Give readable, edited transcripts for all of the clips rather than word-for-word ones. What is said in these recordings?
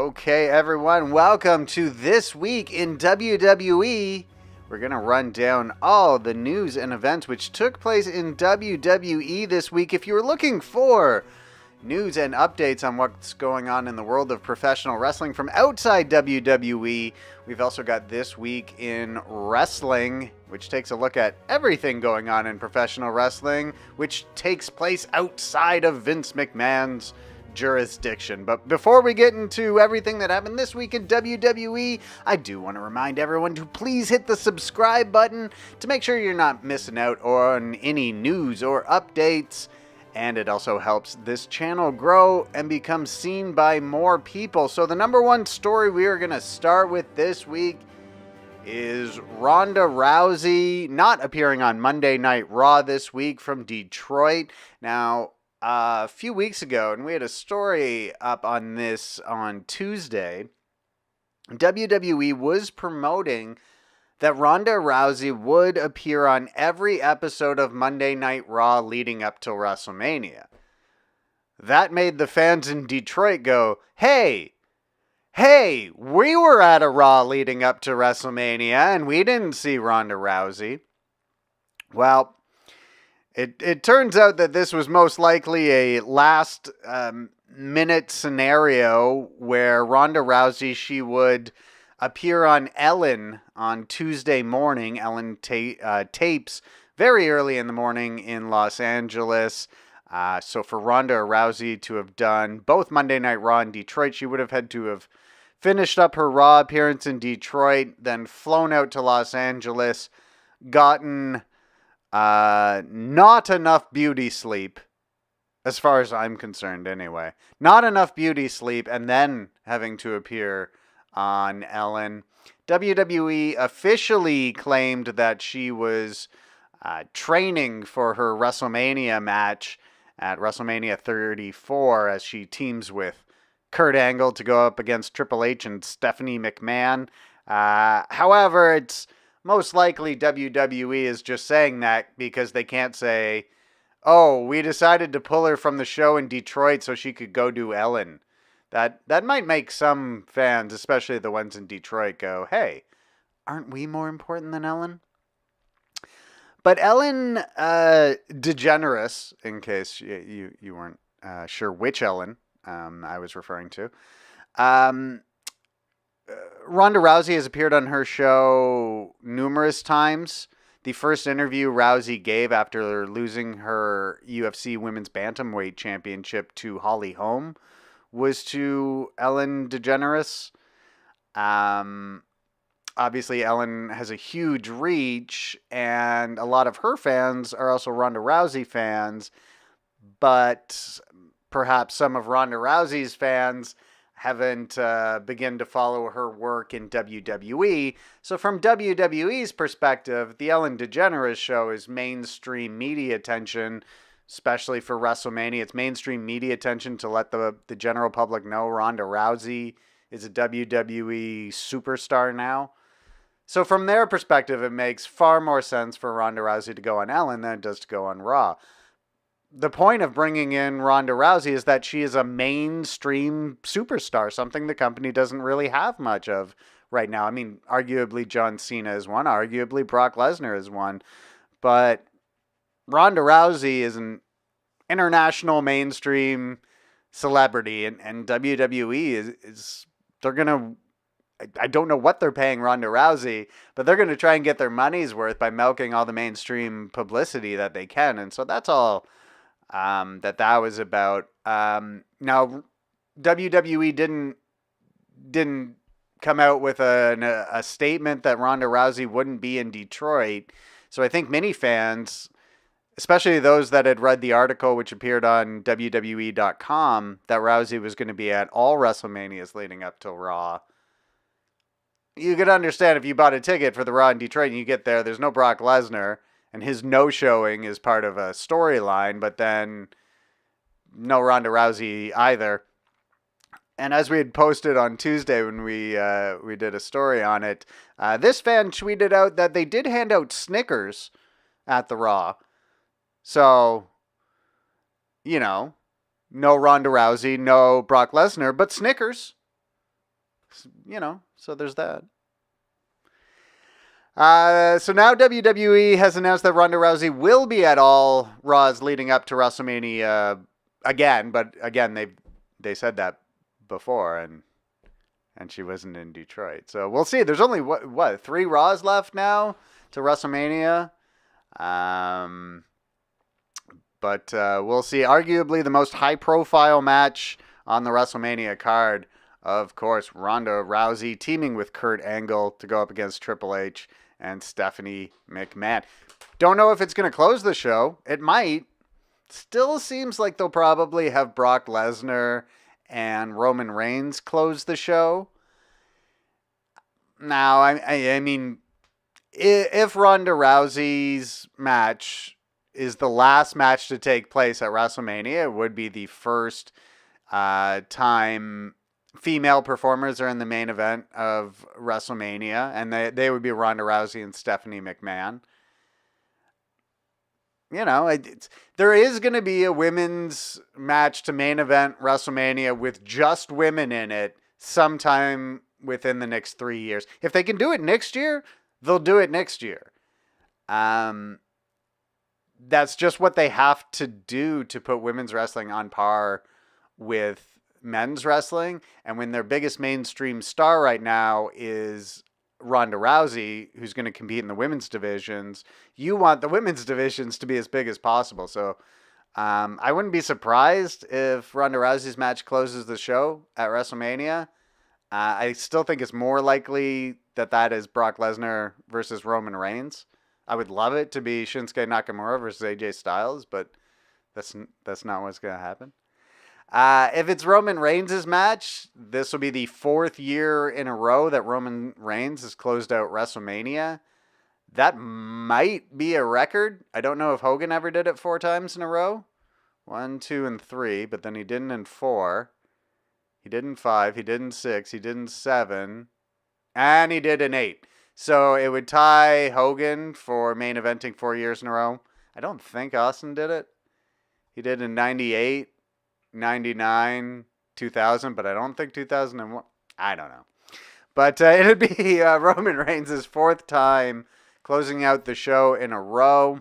Okay, everyone, welcome to This Week in WWE. We're going to run down all the news and events which took place in WWE this week. If you were looking for news and updates on what's going on in the world of professional wrestling from outside WWE, we've also got This Week in Wrestling, which takes a look at everything going on in professional wrestling, which takes place outside of Vince McMahon's jurisdiction. But before we get into everything that happened this week in WWE, I do want to remind everyone to please hit the subscribe button to make sure you're not missing out on any news or updates. And it also helps this channel grow and become seen by more people. So the number one story we are going to start with this week is Ronda Rousey not appearing on Monday Night Raw this week from Detroit. Now, a few weeks ago, and we had a story up on this on Tuesday, WWE was promoting that Ronda Rousey would appear on every episode of Monday Night Raw leading up till WrestleMania. That made the fans in Detroit go, hey, we were at a Raw leading up to WrestleMania and we didn't see Ronda Rousey. Well, It turns out that this was most likely a last minute scenario where Ronda Rousey, she would appear on Ellen on Tuesday morning. Ellen tapes very early in the morning in Los Angeles. So for Ronda Rousey to have done both Monday Night Raw in Detroit, she would have had to have finished up her Raw appearance in Detroit, then flown out to Los Angeles, gotten not enough beauty sleep, as far as I'm concerned anyway. Not enough beauty sleep, and then having to appear on Ellen. WWE officially claimed that she was training for her WrestleMania match at WrestleMania 34 as she teams with Kurt Angle to go up against Triple H and Stephanie McMahon. However, it's most likely WWE is just saying that because they can't say, oh, we decided to pull her from the show in Detroit so she could go do Ellen. That might make some fans, especially the ones in Detroit, go, hey, aren't we more important than Ellen? But Ellen DeGeneres, in case you weren't sure which Ellen I was referring to, Ronda Rousey has appeared on her show numerous times. The first interview Rousey gave after losing her UFC Women's Bantamweight Championship to Holly Holm was to Ellen DeGeneres. Obviously, Ellen has a huge reach, and a lot of her fans are also Ronda Rousey fans, but perhaps some of Ronda Rousey's fans haven't begun to follow her work in WWE. So from WWE's perspective, the Ellen DeGeneres show is mainstream media attention, especially for WrestleMania. It's mainstream media attention to let the general public know Ronda Rousey is a WWE superstar now. So from their perspective, it makes far more sense for Ronda Rousey to go on Ellen than it does to go on Raw. The point of bringing in Ronda Rousey is that she is a mainstream superstar, something the company doesn't really have much of right now. I mean, arguably John Cena is one, arguably Brock Lesnar is one, but Ronda Rousey is an international mainstream celebrity, and WWE is they're going to, I don't know what they're paying Ronda Rousey, but they're going to try and get their money's worth by milking all the mainstream publicity that they can, and so that's all that was about. Now, WWE didn't come out with a statement that Ronda Rousey wouldn't be in Detroit. So I think many fans, especially those that had read the article which appeared on WWE.com, that Rousey was going to be at all WrestleManias leading up to Raw. You could understand if you bought a ticket for the Raw in Detroit and you get there's no Brock Lesnar, and his no-showing is part of a storyline, but then no Ronda Rousey either. And as we had posted on Tuesday when we did a story on it, this fan tweeted out that they did hand out Snickers at the Raw. So, no Ronda Rousey, no Brock Lesnar, but Snickers. So there's that. So now WWE has announced that Ronda Rousey will be at all Raws leading up to WrestleMania again, but again they said that before, and she wasn't in Detroit. So we'll see. There's only what 3 Raws left now to WrestleMania. But we'll see. Arguably the most high-profile match on the WrestleMania card, of course, Ronda Rousey teaming with Kurt Angle to go up against Triple H and Stephanie McMahon. Don't know if it's going to close the show. It might. Still seems like they'll probably have Brock Lesnar and Roman Reigns close the show. Now, I mean, if Ronda Rousey's match is the last match to take place at WrestleMania, it would be the first time female performers are in the main event of WrestleMania, and they would be Ronda Rousey and Stephanie McMahon. There is going to be a women's match to main event WrestleMania with just women in it sometime within the next 3 years. If they can do it next year, they'll do it next year. That's just what they have to do to put women's wrestling on par with men's wrestling. And when their biggest mainstream star right now is Ronda Rousey, who's going to compete in the women's divisions, you want the women's divisions to be as big as possible. So I wouldn't be surprised if Ronda Rousey's match closes the show at WrestleMania. I still think it's more likely that is Brock Lesnar versus Roman Reigns. I would love it to be Shinsuke Nakamura versus AJ Styles, but that's not what's going to happen. If it's Roman Reigns' match, this will be the 4th year in a row that Roman Reigns has closed out WrestleMania. That might be a record. I don't know if Hogan ever did it 4 times in a row. 1, 2, and 3, but then he didn't in 4. He did in 5. He did in 6. He did in 7. And he did in 8. So it would tie Hogan for main eventing 4 years in a row. I don't think Austin did it. He did in 98, 99, 2000, but I don't think 2001. I don't know. But it'd be Roman Reigns' 4th time closing out the show in a row.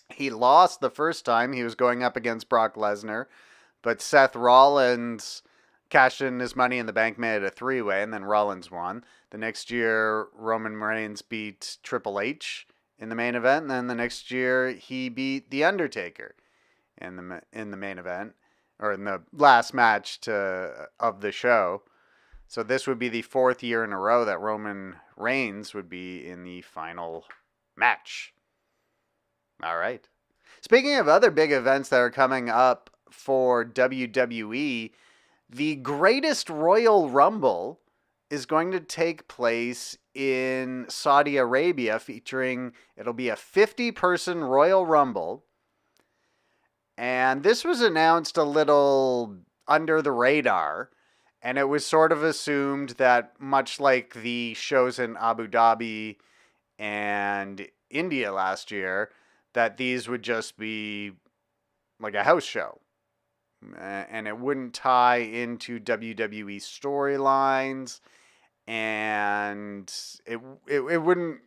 He lost the first time. He was going up against Brock Lesnar, but Seth Rollins cashed in his Money in the Bank, made it a 3-way, and then Rollins won. The next year, Roman Reigns beat Triple H in the main event, and then the next year he beat The Undertaker in the main event, or in the last match of the show. So this would be the 4th year in a row that Roman Reigns would be in the final match. All right. Speaking of other big events that are coming up for WWE, the Greatest Royal Rumble is going to take place in Saudi Arabia, it'll be a 50-person Royal Rumble. And this was announced a little under the radar, and it was sort of assumed that, much like the shows in Abu Dhabi and India last year, that these would just be like a house show. And it wouldn't tie into WWE storylines, and it wouldn't.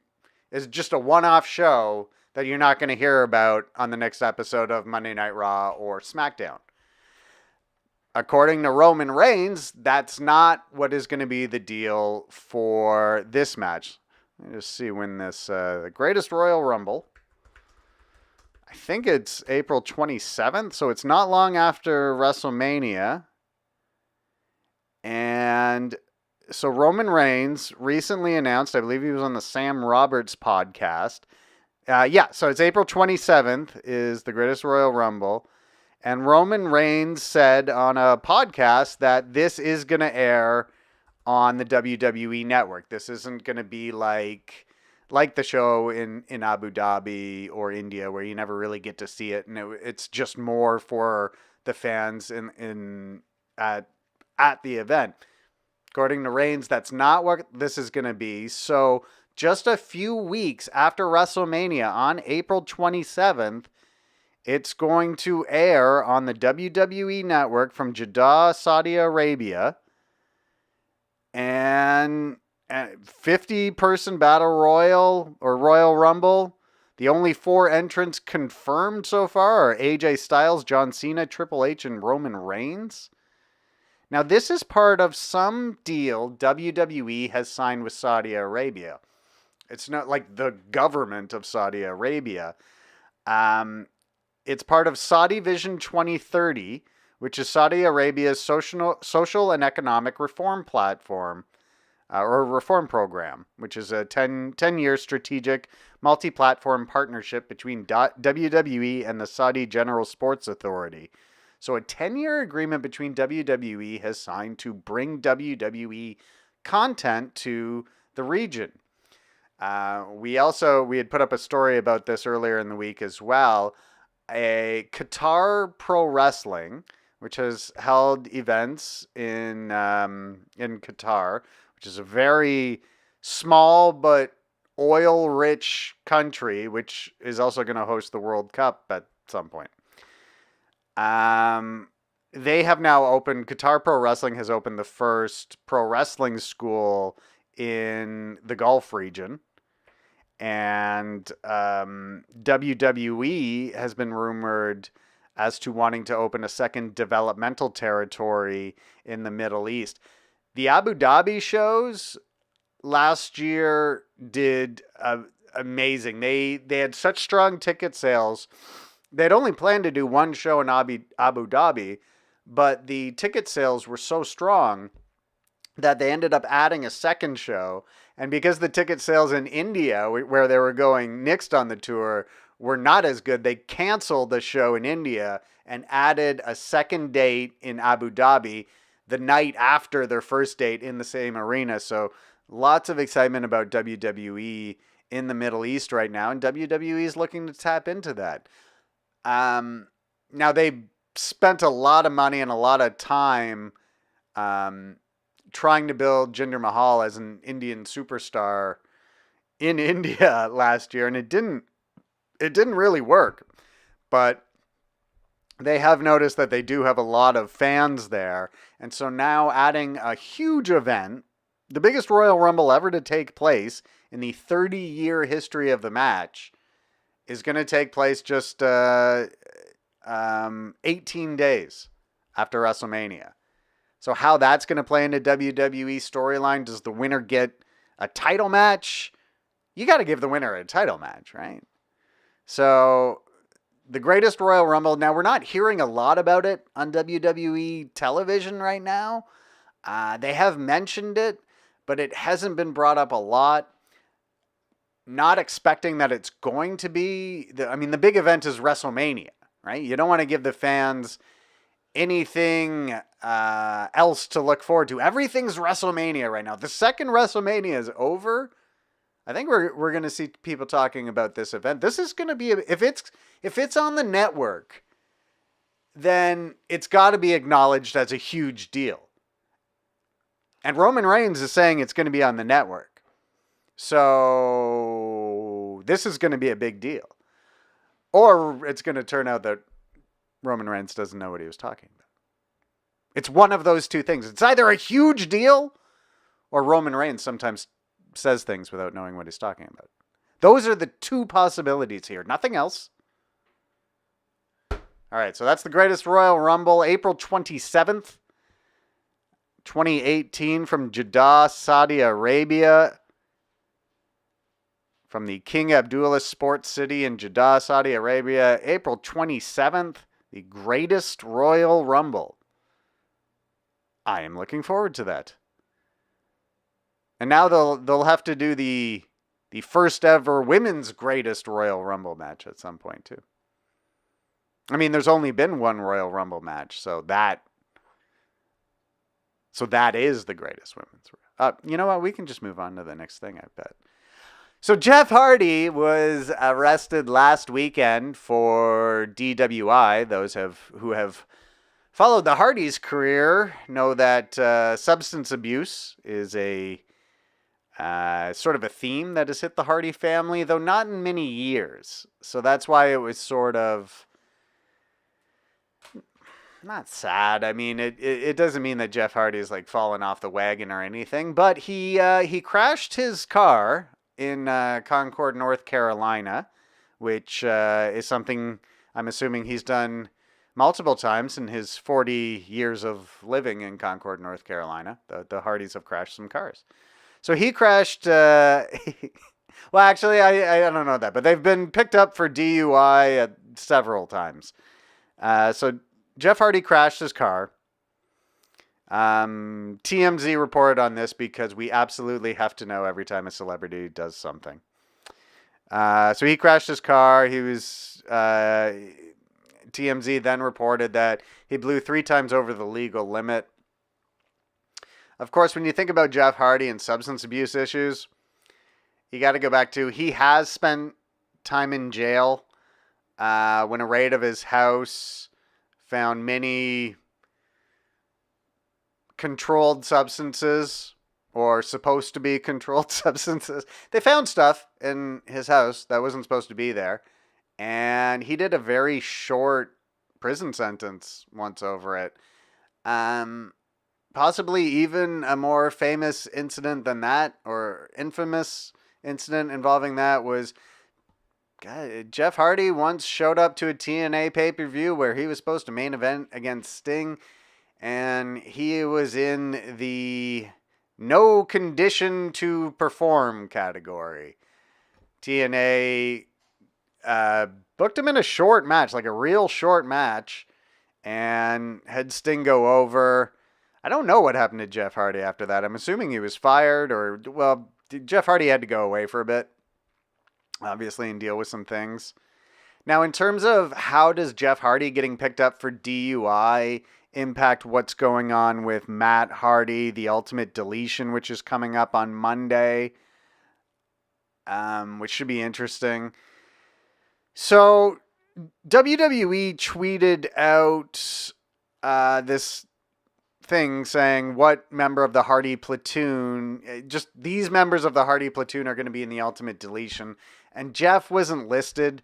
It's just a one-off show that you're not going to hear about on the next episode of Monday Night Raw or SmackDown. According to Roman Reigns, that's not what is going to be the deal for this match. Let me just see when this the Greatest Royal Rumble. I think it's April 27th, so it's not long after WrestleMania. And so Roman Reigns recently announced, I believe he was on the Sam Roberts podcast. So it's April 27th is the Greatest Royal Rumble. And Roman Reigns said on a podcast that this is going to air on the WWE network. This isn't going to be like the show in Abu Dhabi or India, where you never really get to see it, and it's just more for the fans at the event. According to Reigns, that's not what this is going to be. So just a few weeks after WrestleMania, on April 27th, it's going to air on the WWE network from Jeddah, Saudi Arabia. And 50-person battle royal or Royal Rumble. The only 4 entrants confirmed so far are AJ Styles, John Cena, Triple H, and Roman Reigns. Now, this is part of some deal WWE has signed with Saudi Arabia. It's not like the government of Saudi Arabia. It's part of Saudi Vision 2030, which is Saudi Arabia's social and economic reform platform, or reform program, which is a 10-year strategic multi-platform partnership between WWE and the Saudi General Sports Authority. So a 10-year agreement between WWE has signed to bring WWE content to the region. We had put up a story about this earlier in the week as well. A Qatar Pro Wrestling, which has held events in Qatar, which is a very small but oil-rich country, which is also going to host the World Cup at some point. They have now opened, Qatar Pro Wrestling has opened the first pro wrestling school in the Gulf region. And WWE has been rumored as to wanting to open a second developmental territory in the Middle East. The Abu Dhabi shows last year did amazing. They had such strong ticket sales. They'd only planned to do one show in Abu Dhabi, but the ticket sales were so strong that they ended up adding a second show. And because the ticket sales in India, where they were going next on the tour, were not as good, they canceled the show in India and added a second date in Abu Dhabi the night after their first date in the same arena. So lots of excitement about WWE in the Middle East right now, and WWE is looking to tap into that. Now, they spent a lot of money and a lot of time trying to build Jinder Mahal as an Indian superstar in India last year, and it didn't really work. But they have noticed that they do have a lot of fans there, and so now adding a huge event, the biggest Royal Rumble ever to take place in the 30-year history of the match, is going to take place just 18 days after WrestleMania. So how that's going to play into WWE storyline? Does the winner get a title match? You got to give the winner a title match, right? So the greatest Royal Rumble. Now, we're not hearing a lot about it on WWE television right now. They have mentioned it, but it hasn't been brought up a lot. Not expecting that it's going to be. The big event is WrestleMania, right? You don't want to give the fans anything else to look forward to. Everything's WrestleMania right now. The second WrestleMania is over, I think we're going to see people talking about this event. This is going to be, if it's on the network, then it's got to be acknowledged as a huge deal. And Roman Reigns is saying it's going to be on the network. So this is going to be a big deal. Or it's going to turn out that Roman Reigns doesn't know what he was talking about. It's one of those two things. It's either a huge deal or Roman Reigns sometimes says things without knowing what he's talking about. Those are the two possibilities here. Nothing else. All right, so that's the greatest Royal Rumble, April 27th, 2018, from Jeddah, Saudi Arabia. From the King Abdullah Sports City in Jeddah, Saudi Arabia, April 27th, the greatest Royal Rumble. I am looking forward to that. And now they'll have to do the first ever women's greatest Royal Rumble match at some point too. I mean, there's only been one Royal Rumble match, so that is the greatest women's. You know what? We can just move on to the next thing, I bet. So Jeff Hardy was arrested last weekend for DWI. Those who have followed the Hardys' career know that substance abuse is a sort of a theme that has hit the Hardy family, though not in many years. So that's why it was sort of not sad. I mean, it doesn't mean that Jeff Hardy's like fallen off the wagon or anything, but he crashed his car in Concord, North Carolina, which is something I'm assuming he's done multiple times in his 40 years of living in Concord, North Carolina. The Hardys have crashed some cars. So he crashed. Well, actually, I don't know that, but they've been picked up for DUI several times. So Jeff Hardy crashed his car. TMZ reported on this because we absolutely have to know every time a celebrity does something. So he crashed his car. He was TMZ then reported that he blew 3 times over the legal limit. Of course, when you think about Jeff Hardy and substance abuse issues, you got to go back to he has spent time in jail when a raid of his house found many controlled substances or supposed to be controlled substances. They found stuff in his house that wasn't supposed to be there. And he did a very short prison sentence once over it. Possibly even a more famous incident than that, or infamous incident involving that, was Jeff Hardy once showed up to a TNA pay-per-view where he was supposed to main event against Sting, and he was in the no condition to perform category. TNA booked him in a short match, like a real short match, and had Sting go over. I don't know what happened to Jeff Hardy after that. I'm assuming he was fired, or, well, Jeff Hardy had to go away for a bit, obviously, and deal with some things. Now, in terms of how does Jeff Hardy getting picked up for DUI impact what's going on with Matt Hardy, the Ultimate Deletion, which is coming up on Monday, which should be interesting. So, WWE tweeted out this thing saying what member of the Hardy platoon, just these members of the Hardy platoon are going to be in the Ultimate Deletion. And Jeff wasn't listed,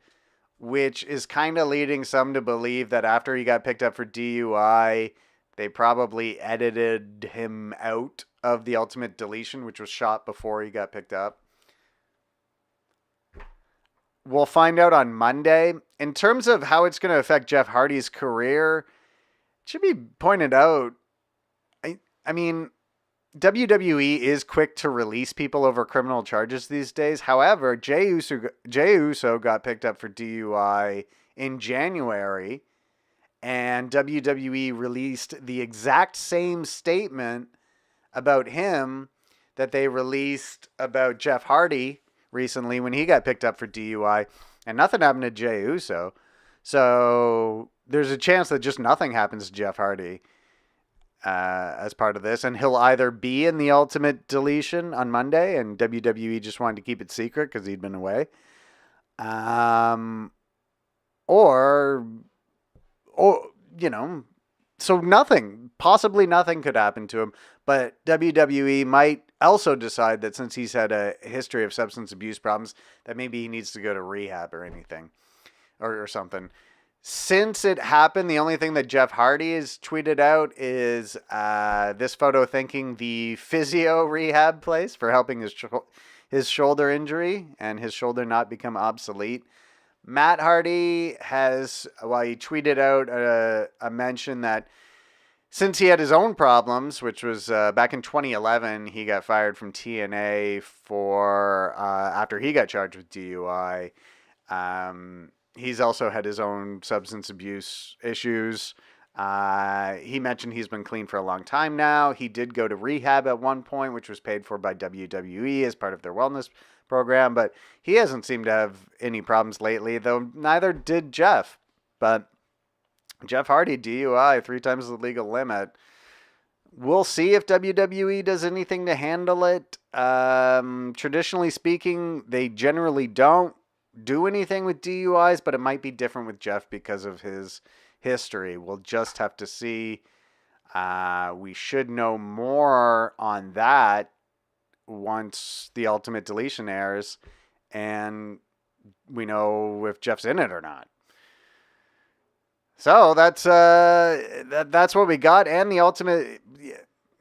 which is kind of leading some to believe that after he got picked up for DUI, they probably edited him out of the Ultimate Deletion, which was shot before he got picked up. We'll find out on Monday. In terms of how it's going to affect Jeff Hardy's career, it should be pointed out, I mean, WWE is quick to release people over criminal charges these days. However, Jey Uso got picked up for DUI in January, and WWE released the exact same statement about him that they released about Jeff Hardy recently when he got picked up for DUI, and nothing happened to Jey Uso. So there's a chance that just nothing happens to Jeff Hardy as part of this, and he'll either be in the Ultimate Deletion on Monday, and WWE just wanted to keep it secret because he'd been away, or you know, so possibly nothing could happen to him. But WWE might also decide that since he's had a history of substance abuse problems, that maybe he needs to go to rehab or anything, or something. Since it happened, the only thing that Jeff Hardy has tweeted out is this photo thanking the physio rehab place for helping his shoulder injury and his shoulder not become obsolete. Matt Hardy has, he tweeted out a mention that since he had his own problems, which was back in 2011, he got fired from TNA for after he got charged with DUI. He's also had his own substance abuse issues. He mentioned he's been clean for a long time now. He did go to rehab at one point, which was paid for by WWE as part of their wellness program, but he hasn't seemed to have any problems lately, though neither did Jeff. But Jeff Hardy, DUI, 3 times the legal limit. We'll see if WWE does anything to handle it. Traditionally speaking, they generally don't do anything with DUIs, but it might be different with Jeff because of his history. We'll just have to see. We should know more on that once the Ultimate Deletion airs and we know if Jeff's in it or not. So that's what we got, and the ultimate,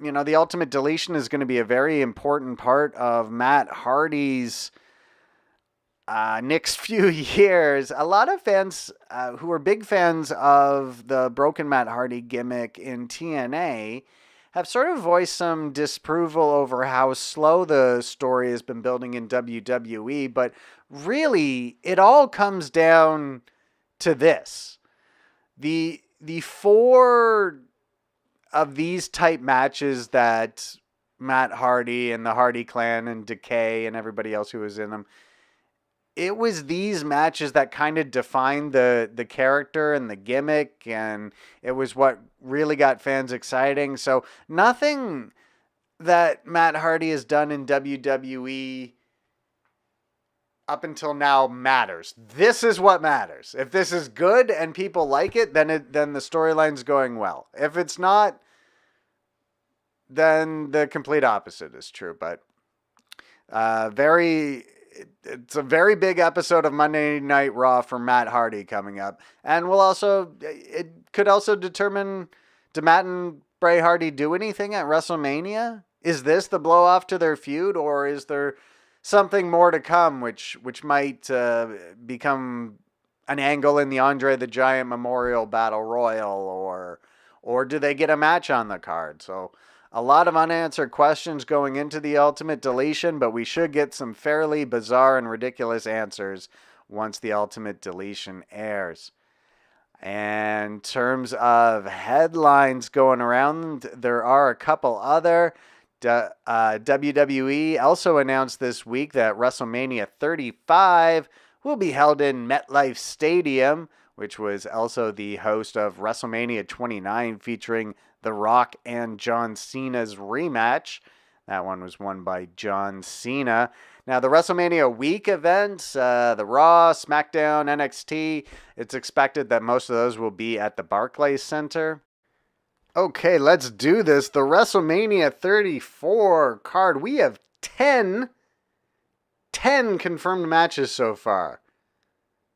the ultimate deletion is going to be a very important part of Matt Hardy's next few years. A lot of fans who are big fans of the broken Matt Hardy gimmick in TNA have sort of voiced some disapproval over how slow the story has been building in WWE, but really, it all comes down to this. The four of these type matches that Matt Hardy and the Hardy Clan and Decay and everybody else who was in them, it was these matches that kind of defined the character and the gimmick, and it was what really got fans exciting. So nothing that Matt Hardy has done in WWE up until now matters. This is what matters. If this is good and people like it, then the storyline's going well. If it's not, then the complete opposite is true. But it's a very big episode of Monday Night Raw for Matt Hardy coming up, and it could also determine, do Matt and Bray Hardy do anything at WrestleMania? Is this the blow off to their feud, or is there something more to come, which might become an angle in the Andre the Giant Memorial Battle Royal, or do they get a match on the card? So a lot of unanswered questions going into the Ultimate Deletion, but we should get some fairly bizarre and ridiculous answers once the Ultimate Deletion airs. And in terms of headlines going around, there are a couple other. WWE also announced this week that WrestleMania 35 will be held in MetLife Stadium, which was also the host of WrestleMania 29 featuring The Rock and John Cena's rematch. That one was won by John Cena. Now, the WrestleMania week events, the Raw, SmackDown, NXT, it's expected that most of those will be at the Barclays Center. Okay, let's do this. The WrestleMania 34 card. We have 10 confirmed matches so far.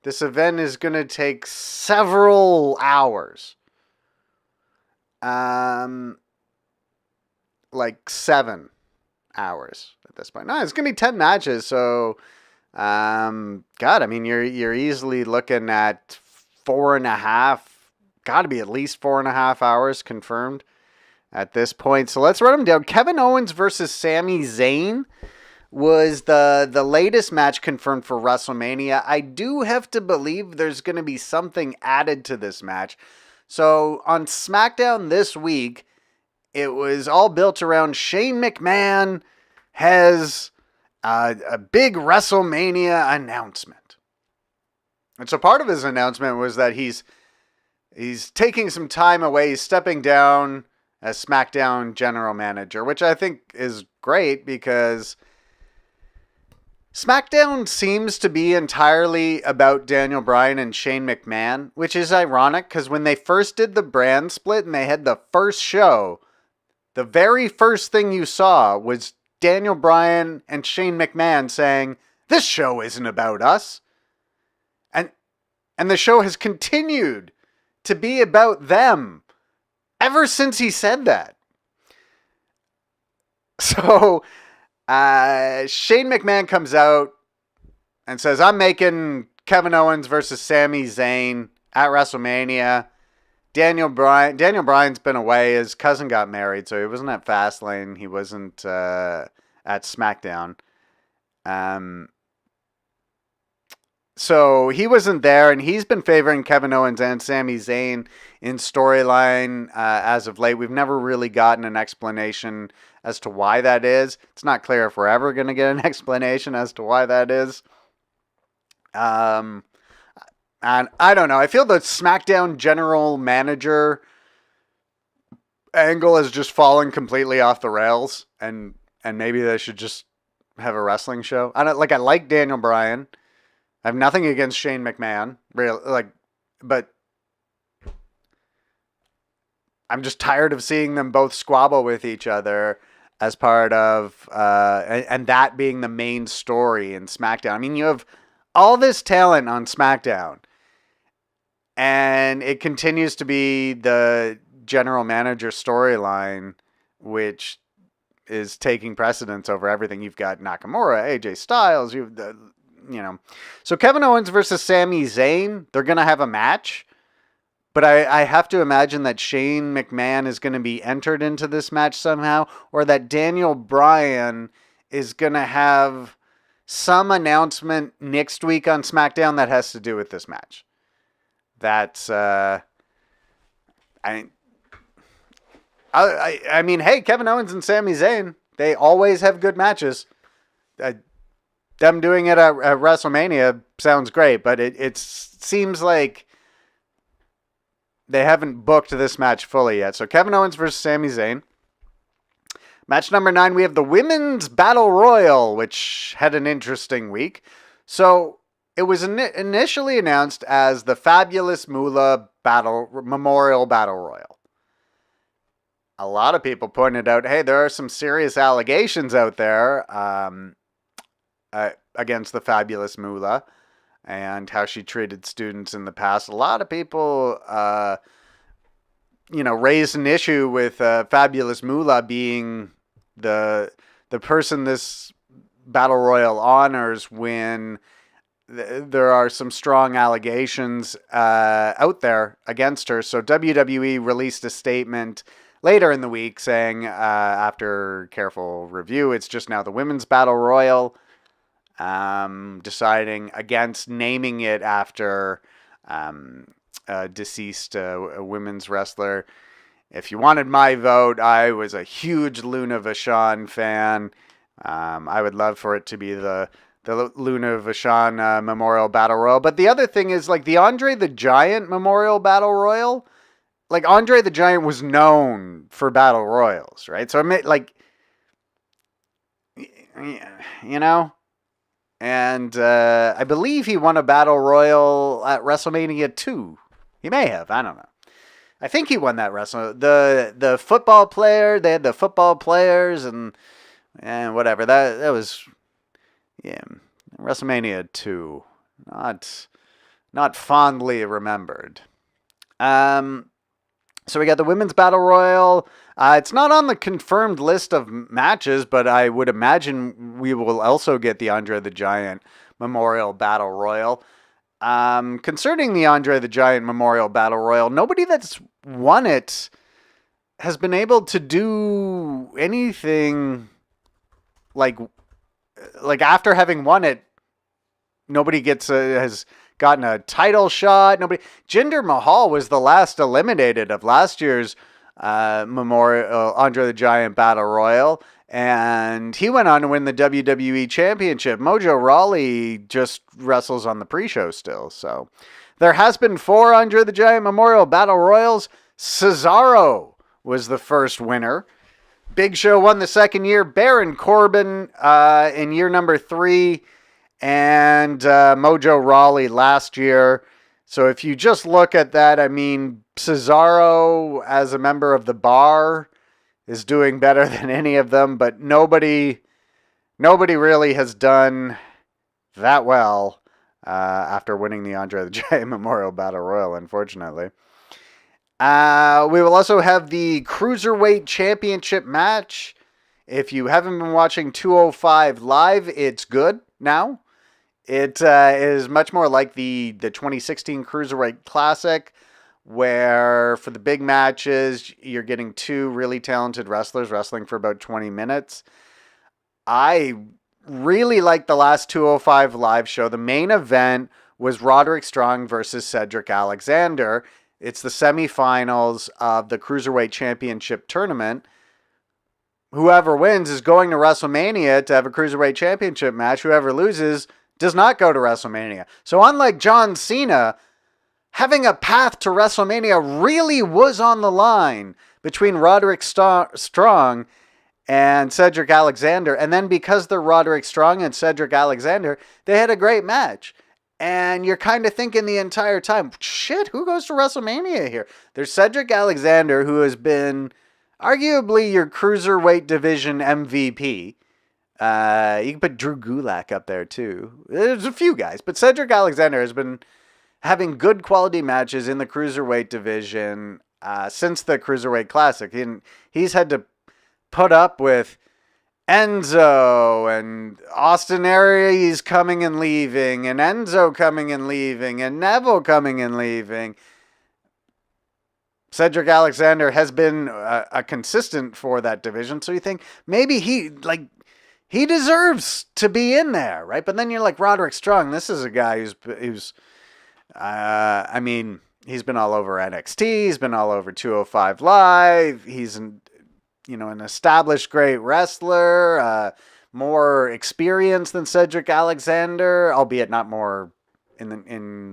This event is going to take several hours. Like 7 hours at this point. No, it's going to be 10 matches. So, God, I mean, you're easily looking at 4.5. Got to be at least 4.5 hours confirmed at this point. So let's run them down. Kevin Owens versus Sami Zayn was the latest match confirmed for WrestleMania. I do have to believe there's going to be something added to this match. So on SmackDown this week, it was all built around Shane McMahon has a big WrestleMania announcement. And so part of his announcement was that he's taking some time away. He's stepping down as SmackDown general manager, which I think is great because SmackDown seems to be entirely about Daniel Bryan and Shane McMahon, which is ironic because when they first did the brand split and they had the first show, the very first thing you saw was Daniel Bryan and Shane McMahon saying, "This show isn't about us." And the show has continued to be about them ever since he said that. So Shane McMahon comes out and says, "I'm making Kevin Owens versus Sami Zayn at WrestleMania." Daniel Bryan's been away. His cousin got married, so he wasn't at Fastlane. He wasn't at SmackDown. So he wasn't there, and he's been favoring Kevin Owens and Sami Zayn in storyline as of late. We've never really gotten an explanation as to why that is. It's not clear if we're ever going to get an explanation as to why that is. And I don't know. I feel the SmackDown general manager angle has just fallen completely off the rails, and maybe they should just have a wrestling show. I like Daniel Bryan. I have nothing against Shane McMahon, but I'm just tired of seeing them both squabble with each other as part of, and that being the main story in SmackDown. I mean, you have all this talent on SmackDown, And it continues to be the general manager storyline, which is taking precedence over everything. You've got Nakamura, AJ Styles, So Kevin Owens versus Sami Zayn, they're going to have a match. But I have to imagine that Shane McMahon is going to be entered into this match somehow, or that Daniel Bryan is going to have some announcement next week on SmackDown that has to do with this match. That's I mean, hey, Kevin Owens and Sami Zayn, they always have good matches. Them doing it at WrestleMania sounds great, but it seems like they haven't booked this match fully yet. So Kevin Owens versus Sami Zayn. Match number 9, we have the Women's Battle Royal, which had an interesting week. So it was initially announced as the Fabulous Moolah Memorial Battle Royal. A lot of people pointed out, hey, there are some serious allegations out there against the Fabulous Moolah and how she treated students in the past. A lot of people, raised an issue with Fabulous Moolah being the person this battle royal honors when there are some strong allegations out there against her. So WWE released a statement later in the week saying, after careful review, it's just now the Women's Battle Royal. Deciding against naming it after a deceased women's wrestler. If you wanted my vote, I was a huge Luna Vachon fan. I would love for it to be the Luna Vachon Memorial Battle Royal. But the other thing is, like, the Andre the Giant Memorial Battle Royal, like, Andre the Giant was known for battle royals, right? So, And I believe he won a battle royal at WrestleMania 2. He may have. I don't know. I think he won that the football player. They had the football players and whatever. That was WrestleMania 2. Not fondly remembered. So we got the Women's Battle Royal. It's not on the confirmed list of matches, but I would imagine we will also get the Andre the Giant Memorial Battle Royal. Concerning the Andre the Giant Memorial Battle Royal, nobody that's won it has been able to do anything like after having won it. Nobody has gotten a title shot. Jinder Mahal was the last eliminated of last year's Memorial Andre the Giant Battle Royal, and he went on to win the WWE Championship. Mojo Rawley just wrestles on the pre-show still. So there has been 4 Andre the Giant Memorial Battle Royals. Cesaro was the first winner. Big Show won the second year. Baron Corbin in year number 3. And Mojo Rawley last year. So if you just look at that, I mean, Cesaro as a member of the Bar is doing better than any of them, but nobody really has done that well after winning the Andre the Giant Memorial Battle Royal, unfortunately. We will also have the Cruiserweight Championship match. If you haven't been watching 205 Live, it's good now. It is much more like the 2016 Cruiserweight Classic, where for the big matches, you're getting 2 really talented wrestlers wrestling for about 20 minutes. I really liked the last 205 Live show. The main event was Roderick Strong versus Cedric Alexander. It's the semifinals of the Cruiserweight Championship tournament. Whoever wins is going to WrestleMania to have a Cruiserweight Championship match. Whoever loses does not go to WrestleMania. So unlike John Cena, having a path to WrestleMania really was on the line between Roderick Strong and Cedric Alexander. And then because they're Roderick Strong and Cedric Alexander, they had a great match. And you're kind of thinking the entire time, shit, who goes to WrestleMania here? There's Cedric Alexander, who has been arguably your Cruiserweight division MVP. You can put Drew Gulak up there too. There's a few guys, but Cedric Alexander has been having good quality matches in the cruiserweight division since the Cruiserweight Classic. He's had to put up with Enzo and Austin Aries coming and leaving, and Enzo coming and leaving, and Neville coming and leaving. Cedric Alexander has been a consistent for that division, so you think maybe he deserves to be in there, right? But then you're like, Roderick Strong, this is a guy who's he's been all over NXT, he's been all over 205 Live, he's an established great wrestler, more experience than Cedric Alexander, albeit not more in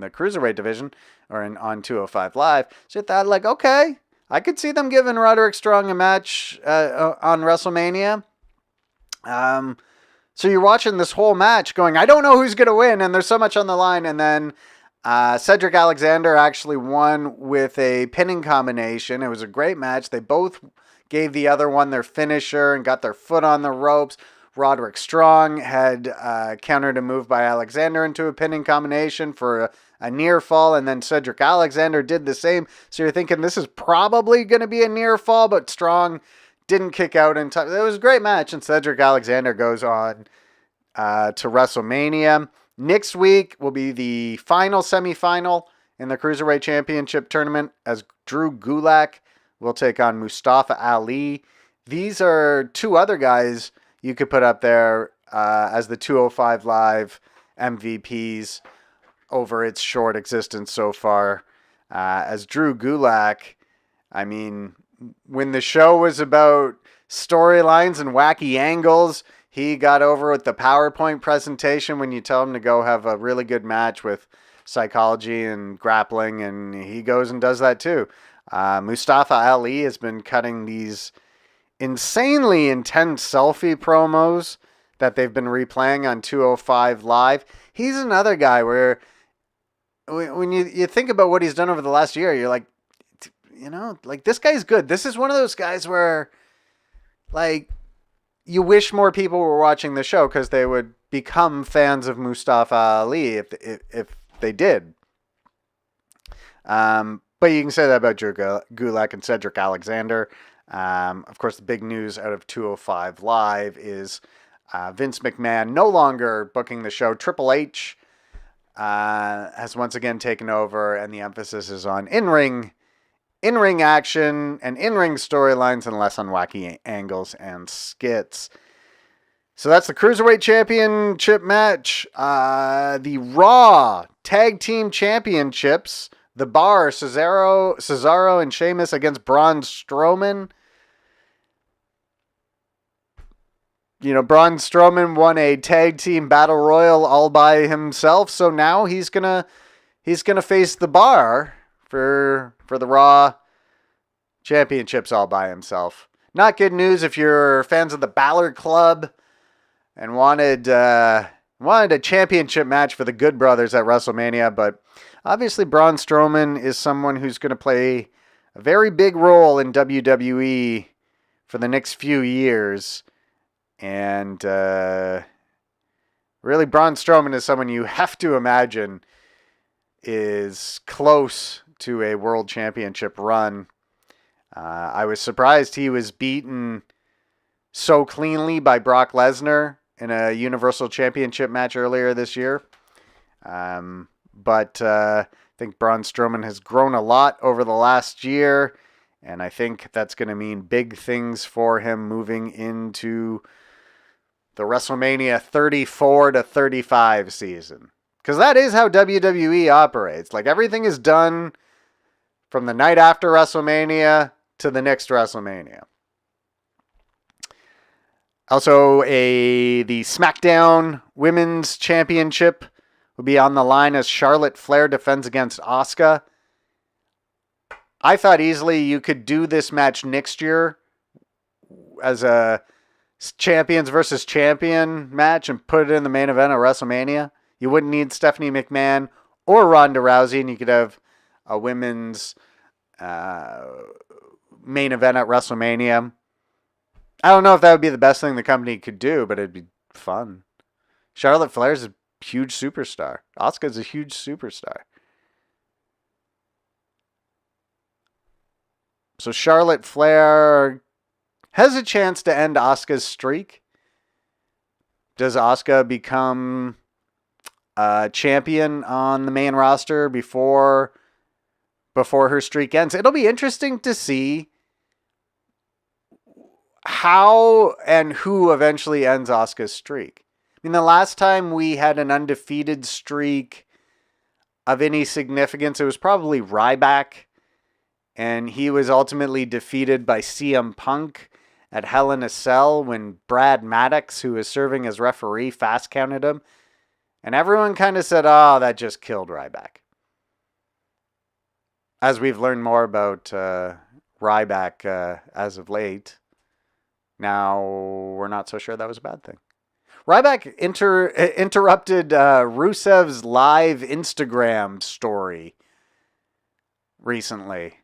the Cruiserweight division or on 205 Live. So I thought, like, okay, I could see them giving Roderick Strong a match on WrestleMania. So you're watching this whole match going, I don't know who's going to win, and there's so much on the line, and then Cedric Alexander actually won with a pinning combination. It was a great match. They both gave the other one their finisher and got their foot on the ropes. Roderick Strong had countered a move by Alexander into a pinning combination for a near fall, and then Cedric Alexander did the same. So you're thinking this is probably going to be a near fall, but Strong didn't kick out in time. It was a great match, and Cedric Alexander goes on to WrestleMania. Next week will be the final semifinal in the Cruiserweight Championship tournament as Drew Gulak will take on Mustafa Ali. These are two other guys you could put up there as the 205 Live MVPs over its short existence so far. As Drew Gulak, I mean, when the show was about storylines and wacky angles, he got over with the PowerPoint presentation when you tell him to go have a really good match with psychology and grappling, and he goes and does that too. Mustafa Ali has been cutting these insanely intense selfie promos that they've been replaying on 205 Live. He's another guy where when you think about what he's done over the last year, you're like, this guy's good. This is one of those guys where, like, you wish more people were watching the show because they would become fans of Mustafa Ali if they did. But you can say that about Drew Gulak and Cedric Alexander. Of course, the big news out of 205 Live is Vince McMahon no longer booking the show. Triple H has once again taken over, and the emphasis is on in-ring action and in-ring storylines and less on wacky angles and skits. So that's the Cruiserweight Championship match. The Raw Tag Team Championships. The Bar, Cesaro and Sheamus against Braun Strowman. Braun Strowman won a tag team battle royal all by himself, so now he's gonna face the Bar for the Raw Championships all by himself. Not good news if you're fans of the Balor Club and wanted a championship match for the Good Brothers at WrestleMania, but obviously Braun Strowman is someone who's going to play a very big role in WWE for the next few years. And really, Braun Strowman is someone you have to imagine is close to a world championship run. I was surprised he was beaten so cleanly by Brock Lesnar in a Universal Championship match earlier this year. But I think Braun Strowman has grown a lot over the last year, and I think that's going to mean big things for him moving into the WrestleMania 34 to 35 season. Because that is how WWE operates. Like, everything is done from the night after WrestleMania to the next WrestleMania. Also, the SmackDown Women's Championship will be on the line as Charlotte Flair defends against Asuka. I thought easily you could do this match next year as a champions versus champion match and put it in the main event of WrestleMania. You wouldn't need Stephanie McMahon or Ronda Rousey, and you could have a women's main event at WrestleMania. I don't know if that would be the best thing the company could do, but it'd be fun. Charlotte Flair's a huge superstar. Asuka's a huge superstar. So Charlotte Flair has a chance to end Asuka's streak. Does Asuka become champion on the main roster before her streak ends? It'll be interesting to see how and who eventually ends Asuka's streak. I mean, the last time we had an undefeated streak of any significance, it was probably Ryback, and he was ultimately defeated by CM Punk at Hell in a Cell when Brad Maddox, who was serving as referee, fast counted him. And everyone kind of said, oh, that just killed Ryback. As we've learned more about Ryback as of late, now we're not so sure that was a bad thing. Ryback interrupted Rusev's live Instagram story recently.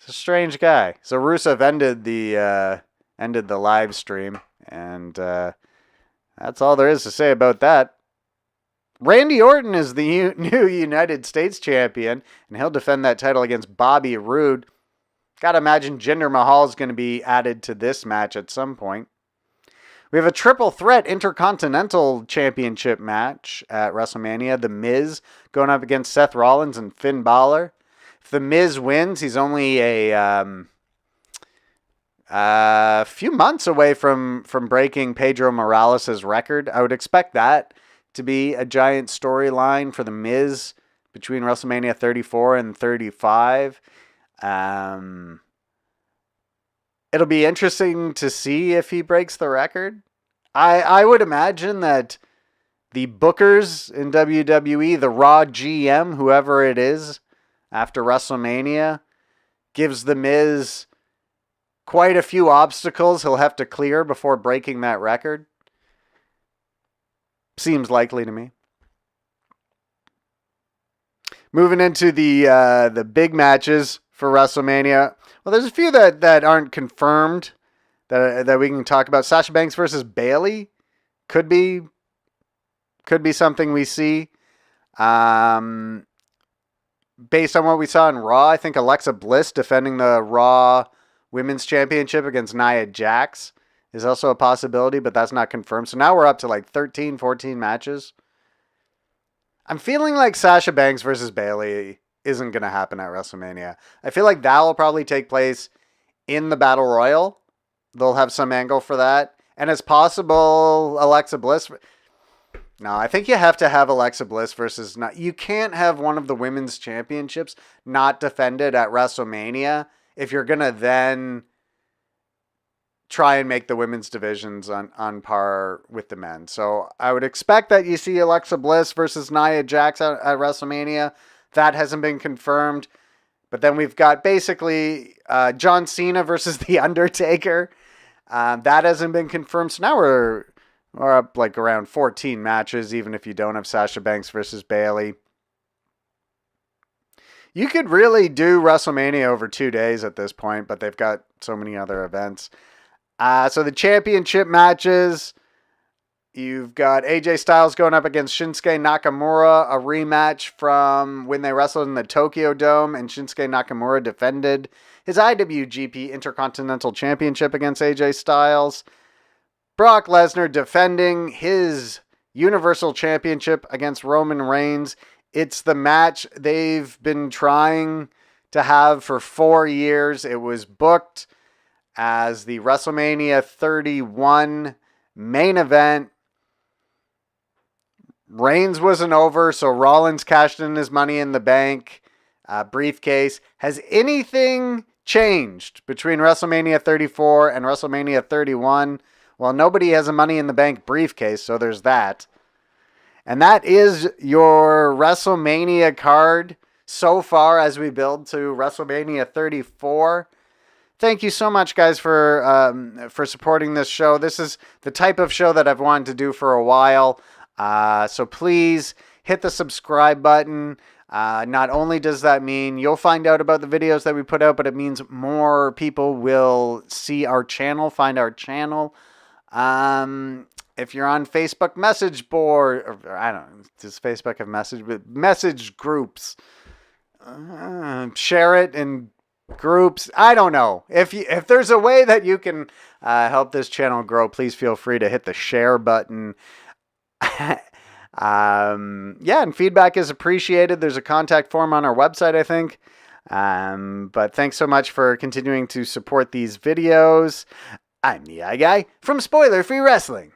It's a strange guy. So Rusev ended the live stream, and that's all there is to say about that. Randy Orton is the new United States champion, and he'll defend that title against Bobby Roode. Gotta imagine Jinder Mahal is going to be added to this match at some point. We have a triple threat Intercontinental Championship match at WrestleMania. The Miz going up against Seth Rollins and Finn Balor. If The Miz wins, he's only a few months away from breaking Pedro Morales' record. I would expect that to be a giant storyline for The Miz between WrestleMania 34 and 35. It'll be interesting to see if he breaks the record. I would imagine that the bookers in WWE, the Raw GM, whoever it is, after WrestleMania, gives The Miz quite a few obstacles he'll have to clear before breaking that record. Seems likely to me. Moving into the big matches for WrestleMania. Well, there's a few that aren't confirmed that we can talk about. Sasha Banks versus Bayley could be something we see. Based on what we saw in Raw, I think Alexa Bliss defending the Raw Women's Championship against Nia Jax is also a possibility, but that's not confirmed. So now we're up to like 13, 14 matches. I'm feeling like Sasha Banks versus Bayley isn't going to happen at WrestleMania. I feel like that will probably take place in the Battle Royal. They'll have some angle for that. And it's possible Alexa Bliss. No, I think you have to have Alexa Bliss versus... You can't have one of the women's championships not defended at WrestleMania if you're going to then try and make the women's divisions on par with the men. So I would expect that you see Alexa Bliss versus Nia Jax at WrestleMania. That hasn't been confirmed. But then we've got basically John Cena versus The Undertaker. That hasn't been confirmed. So now we're up like around 14 matches, even if you don't have Sasha Banks versus Bayley. You could really do WrestleMania over 2 days at this point, but they've got so many other events. So the championship matches, you've got AJ Styles going up against Shinsuke Nakamura, a rematch from when they wrestled in the Tokyo Dome, and Shinsuke Nakamura defended his IWGP Intercontinental Championship against AJ Styles. Brock Lesnar defending his Universal Championship against Roman Reigns. It's the match they've been trying to have for 4 years. It was booked as the WrestleMania 31 main event. Reigns wasn't over, so Rollins cashed in his Money in the Bank briefcase. Has anything changed between WrestleMania 34 and WrestleMania 31? Well, nobody has a Money in the Bank briefcase, so there's that. And that is your WrestleMania card so far as we build to WrestleMania 34. Thank you so much, guys, for supporting this show. This is the type of show that I've wanted to do for a while. So please hit the subscribe button. Not only does that mean you'll find out about the videos that we put out, but it means more people will see our channel, find our channel. If you're on Facebook message board, or I don't know, does Facebook have message groups? Share it and groups. I don't know. If there's a way that you can help this channel grow, please feel free to hit the share button. Yeah, and feedback is appreciated. There's a contact form on our website, I think. But thanks so much for continuing to support these videos. I'm the Guy from Spoiler Free Wrestling.